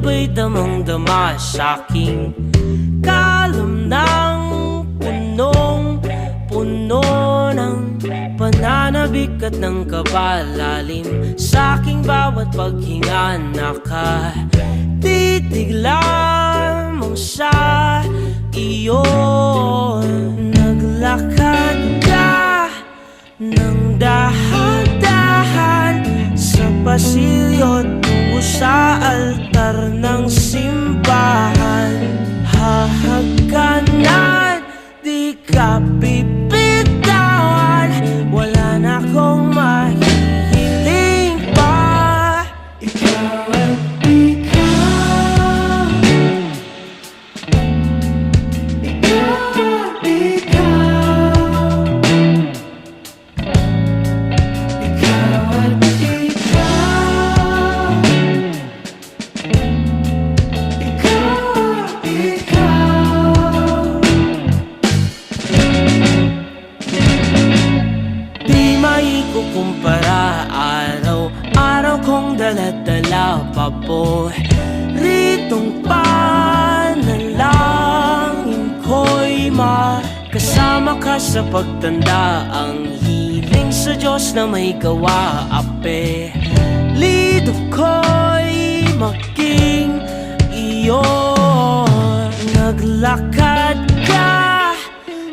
sabay damang-dama sa'king kalam ng punong-puno ng pananabik at ng kabalalim. Sa'king bawat paghinga nakatitig lamang sa iyo. Naglakad ka ng dahan-dahan sa pasilyo tungo sa altar ng simbahan. Hahagkanan, di ka bibitawan, wala na akong mahihiling pa. Ikaw at ikaw, ikaw at ikaw, ikaw at ikaw, di maikukumpara, araw-araw kong dala-dala pa ritong panalangin ko'y makasama ka sa pagtanda. Ang hiling sa Diyos na may gawa, apelido ko'y maging iyo. Naglakad ka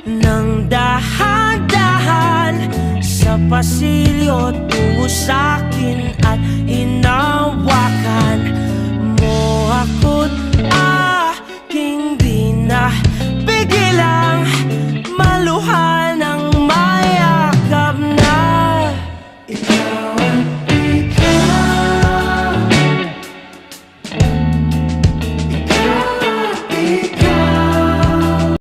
ng dahan-dahan sa pasilyo tungo sa'kin at hinawakan mo ako't